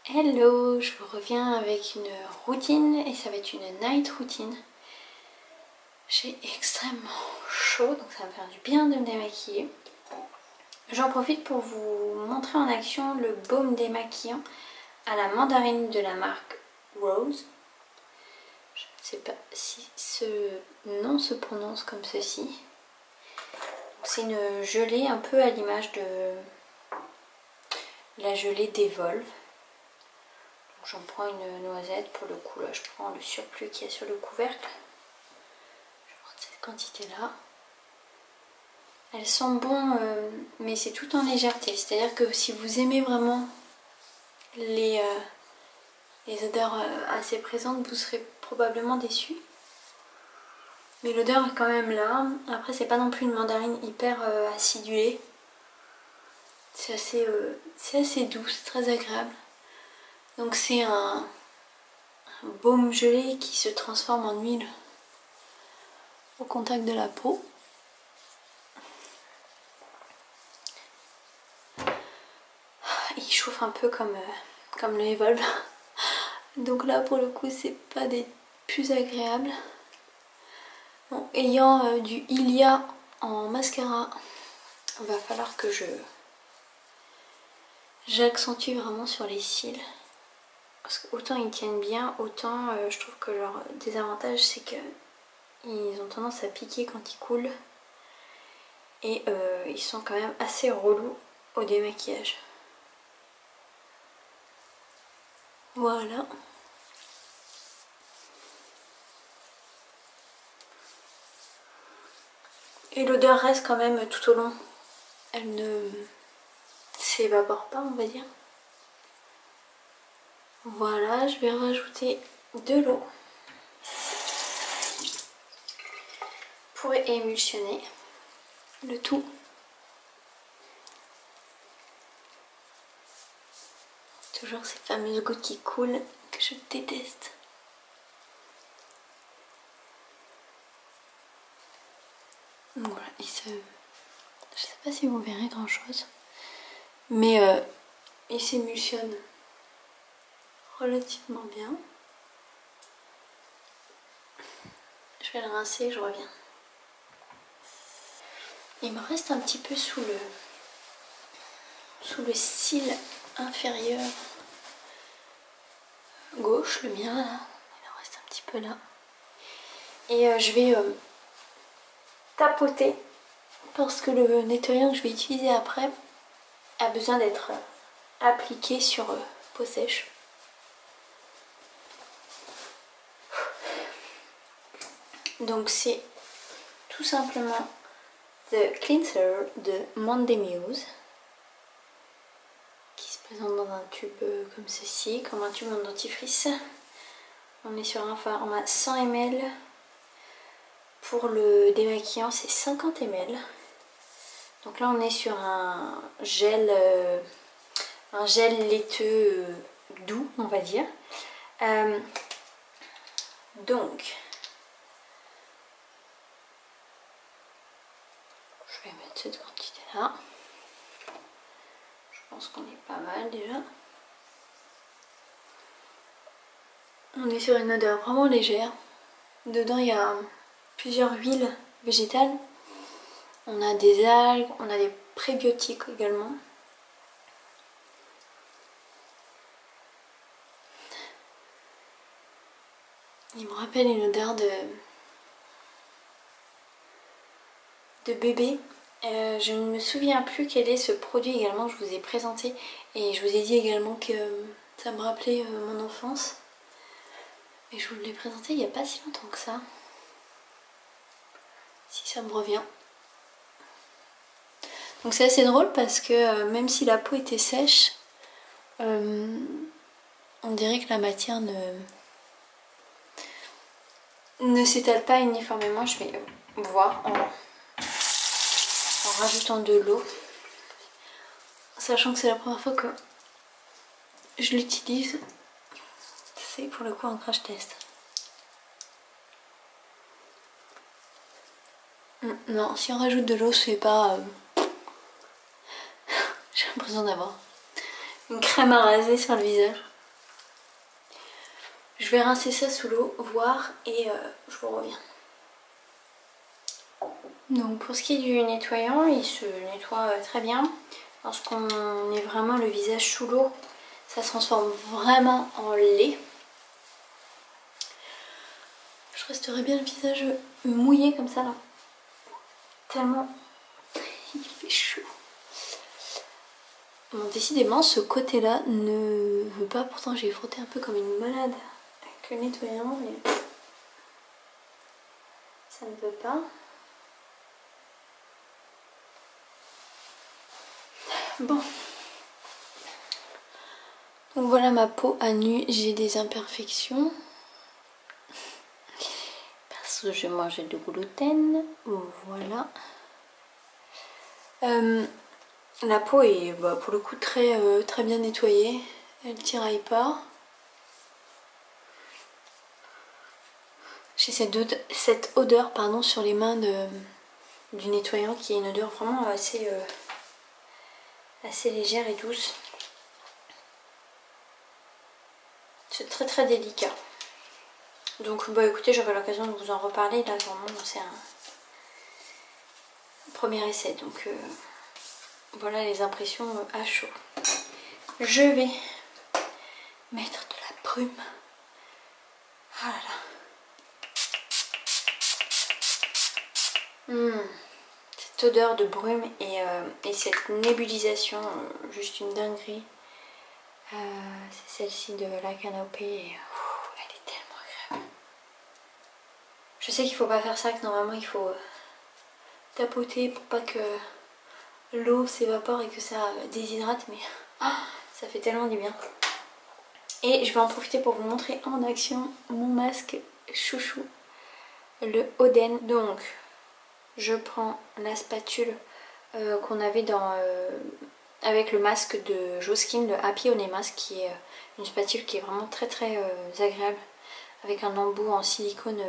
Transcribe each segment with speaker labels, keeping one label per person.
Speaker 1: Hello, je vous reviens avec une routine et ça va être une night routine. J'ai extrêmement chaud donc ça va me faire du bien de me démaquiller. J'en profite pour vous montrer en action le baume démaquillant à la mandarine de la marque Rose. Je ne sais pas si ce nom se prononce comme ceci. C'est une gelée un peu à l'image de la gelée d'Evolve. J'en prends une noisette, pour le coup là je prends le surplus qu'il y a sur le couvercle. Je vais prendre cette quantité là. Elles sont bonnes mais c'est tout en légèreté, c'est à dire que si vous aimez vraiment les odeurs assez présentes, vous serez probablement déçus. Mais l'odeur est quand même là. Après c'est pas non plus une mandarine hyper acidulée. C'est assez doux, c'est très agréable. Donc c'est un baume gelé qui se transforme en huile au contact de la peau. Il chauffe un peu comme le Evolve. Donc là pour le coup c'est pas des plus agréables. Bon, ayant du Ilia en mascara, il va falloir que j'accentue vraiment sur les cils. Parce que autant ils tiennent bien, autant je trouve que leur désavantage c'est que ils ont tendance à piquer quand ils coulent. Et ils sont quand même assez relous au démaquillage. Voilà. Et l'odeur reste quand même tout au long. Elle ne s'évapore pas, on va dire. Voilà, je vais rajouter de l'eau pour émulsionner le tout. Toujours ces fameuses gouttes qui coulent que je déteste. Voilà, je sais pas si vous verrez grand chose, mais il s'émulsionne relativement bien. Je vais le rincer et je reviens. Il me reste un petit peu sous le cil inférieur gauche, le mien là, il en reste un petit peu là. Et je vais tapoter parce que le nettoyant que je vais utiliser après a besoin d'être appliqué sur peau sèche. Donc c'est tout simplement The Cleanser de Monday Muse qui se présente dans un tube comme ceci, comme un tube en dentifrice. On est sur un format 100 ml. Pour le démaquillant c'est 50 ml. Donc là on est sur un gel laiteux doux on va dire. Donc je vais mettre cette quantité là. Je pense qu'on est pas mal déjà. On est sur une odeur vraiment légère. Dedans il y a plusieurs huiles végétales. On a des algues, on a des prébiotiques également. Il me rappelle une odeur de bébé. Je ne me souviens plus quel est ce produit également que je vous ai présenté. Et je vous ai dit également que ça me rappelait mon enfance. Et je vous l'ai présenté il n'y a pas si longtemps que ça. Si ça me revient. Donc c'est assez drôle parce que même si la peau était sèche, on dirait que la matière ne s'étale pas uniformément. Je vais voir en rajoutant de l'eau. Sachant que c'est la première fois que je l'utilise. C'est pour le coup un crash test. Non, si on rajoute de l'eau, c'est pas... J'ai l'impression d'avoir une crème à raser sur le visage. Je vais rincer ça sous l'eau, voir, et je vous reviens. Donc pour ce qui est du nettoyant, il se nettoie très bien. Lorsqu'on est vraiment le visage sous l'eau, ça se transforme vraiment en lait. Je resterai bien le visage mouillé comme ça là. Tellement il fait chaud. Bon, décidément ce côté là ne veut pas, pourtant j'ai frotté un peu comme une malade avec le nettoyant, mais ça ne veut pas. Bon. Donc voilà ma peau à nu, j'ai des imperfections. Parce que je mangeais du gluten. Voilà. La peau est pour le coup très bien nettoyée. Elle tiraille pas. J'ai cette odeur pardon, sur les mains du nettoyant qui est une odeur vraiment assez légère et douce. C'est très délicat. Donc écoutez, j'aurai l'occasion de vous en reparler. Là vraiment c'est un premier essai. Donc voilà les impressions à chaud. Je vais mettre de la brume. Ah là là. Cette odeur de brume et cette nébulisation, juste une dinguerie. C'est celle-ci de la canopée. Elle est tellement agréable. Je sais qu'il ne faut pas faire ça, que normalement il faut tapoter pour pas que l'eau s'évapore et que ça déshydrate, mais ça fait tellement du bien. Et je vais en profiter pour vous montrer en action mon masque chouchou, le Oden. Donc je prends la spatule qu'on avait avec le masque de Joskin, le Happy Honey Mask, qui est une spatule qui est vraiment très agréable, avec un embout en silicone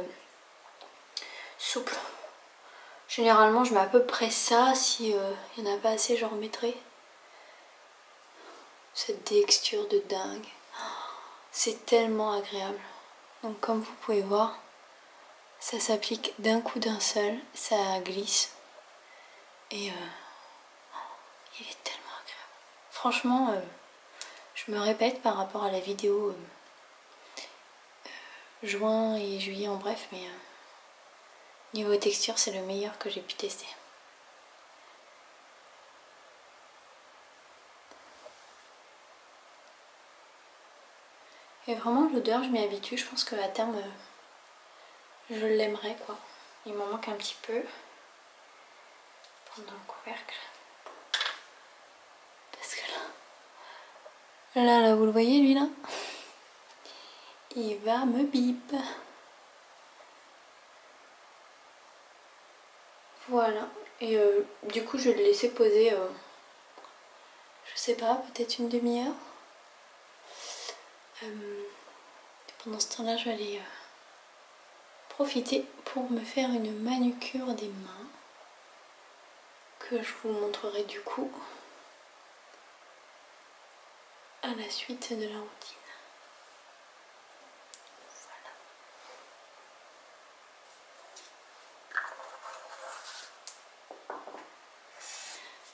Speaker 1: souple. Généralement je mets à peu près ça, si il n'y en a pas assez je remettrai. Cette texture de dingue, c'est tellement agréable. Donc comme vous pouvez voir, ça s'applique d'un coup d'un seul, ça glisse et il est tellement agréable. Franchement, je me répète par rapport à la vidéo juin et juillet en bref, mais niveau texture c'est le meilleur que j'ai pu tester. Et vraiment l'odeur je m'y habitue, je pense qu'à terme je l'aimerais quoi. Il m'en manque un petit peu pendant le couvercle. Parce que là vous le voyez lui là, il va me bip. Voilà, et du coup je vais le laisser poser, je sais pas, peut-être une demi-heure. Pendant ce temps-là, je vais aller profiter pour me faire une manucure des mains que je vous montrerai du coup à la suite de la routine.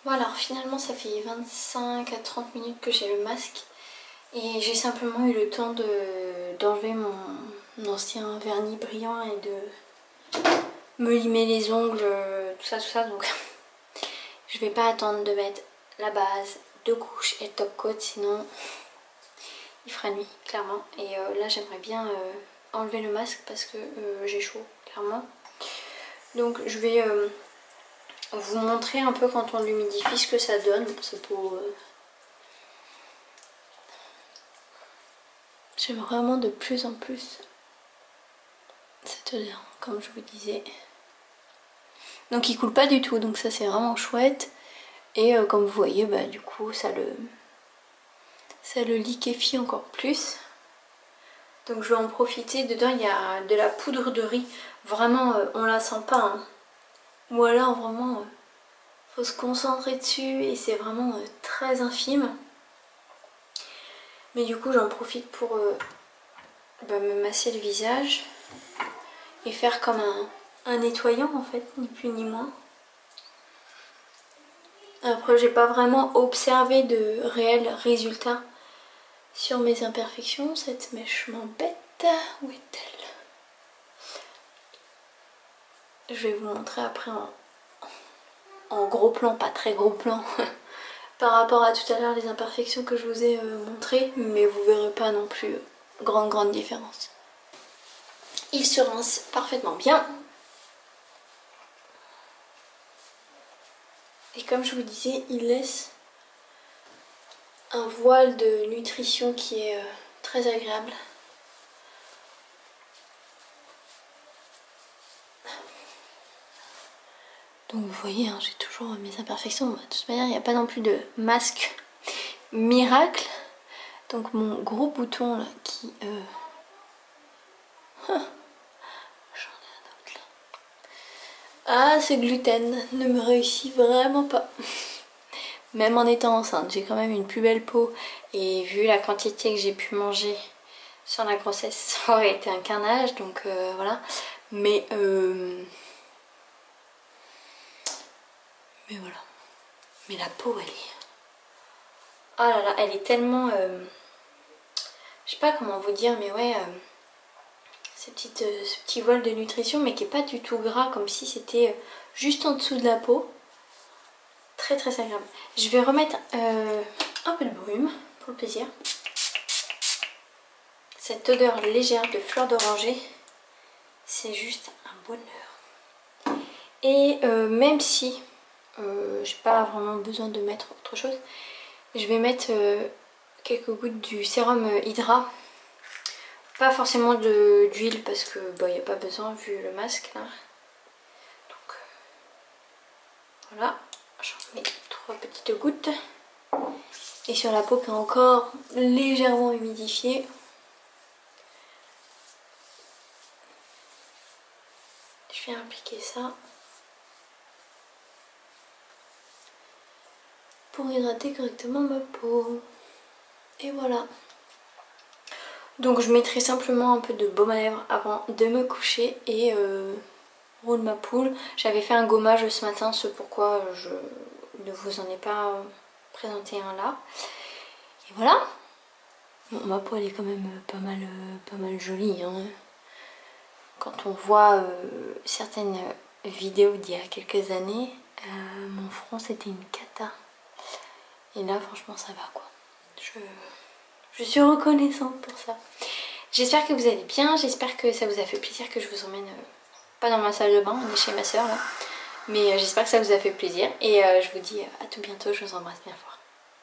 Speaker 1: Voilà, finalement ça fait 25 à 30 minutes que j'ai le masque et j'ai simplement eu le temps d'enlever mon ancien vernis brillant et de me limer les ongles, tout ça, donc je vais pas attendre de mettre la base, 2 couches et le top coat, sinon il fera nuit clairement. Et là j'aimerais bien enlever le masque parce que j'ai chaud clairement. Donc je vais vous montrer un peu quand on l'humidifie ce que ça donne. C'est pour j'aime vraiment de plus en plus cette odeur, comme je vous disais. Donc il coule pas du tout, donc ça c'est vraiment chouette. Et comme vous voyez, du coup ça le liquéfie encore plus. Donc je vais en profiter. Dedans il y a de la poudre de riz. Vraiment on la sent pas, hein. Ou alors vraiment faut se concentrer dessus et c'est vraiment très infime. Mais du coup j'en profite pour me masser le visage et faire comme un nettoyant en fait, ni plus ni moins. Après j'ai pas vraiment observé de réels résultats sur mes imperfections. Cette mèche m'embête. Où est-elle? Je vais vous montrer après en gros plan, pas très gros plan, par rapport à tout à l'heure les imperfections que je vous ai montrées, mais vous verrez pas non plus grande différence. Il se rince parfaitement bien. Et comme je vous disais, il laisse un voile de nutrition qui est très agréable. Donc vous voyez, hein, j'ai toujours mes imperfections. De toute manière, il n'y a pas non plus de masque miracle. Donc mon gros bouton là qui... J'en ai un autre là. Ah, ce gluten ne me réussit vraiment pas. Même en étant enceinte, j'ai quand même une plus belle peau. Et vu la quantité que j'ai pu manger sur la grossesse, ça aurait été un carnage. Donc voilà. Mais voilà. Mais la peau, elle est... Oh là là, elle est tellement... Je sais pas comment vous dire, mais ouais... ce petit voile de nutrition, mais qui est pas du tout gras, comme si c'était juste en dessous de la peau. Très très agréable. Je vais remettre un peu de brume, pour le plaisir. Cette odeur légère de fleurs d'oranger, c'est juste un bonheur. Et même si j'ai pas vraiment besoin de mettre autre chose, je vais mettre quelques gouttes du sérum Hydra. Pas forcément d'huile parce que il n'y a pas besoin vu le masque là. Donc voilà, j'en mets 3 petites gouttes. Et sur la peau qui est encore légèrement humidifiée, je viens appliquer ça pour hydrater correctement ma peau. Et voilà. Donc je mettrai simplement un peu de baume à lèvres avant de me coucher et roule ma poule. J'avais fait un gommage ce matin, c'est pourquoi je ne vous en ai pas présenté un là. Et voilà. Bon, ma peau elle est quand même pas mal jolie, hein. Quand on voit certaines vidéos d'il y a quelques années, mon front c'était une cata. Et là franchement ça va quoi. Je suis reconnaissante pour ça. J'espère que vous allez bien, j'espère que ça vous a fait plaisir que je vous emmène, pas dans ma salle de bain, on est chez ma soeur là. Mais j'espère que ça vous a fait plaisir et je vous dis à tout bientôt, je vous embrasse bien fort.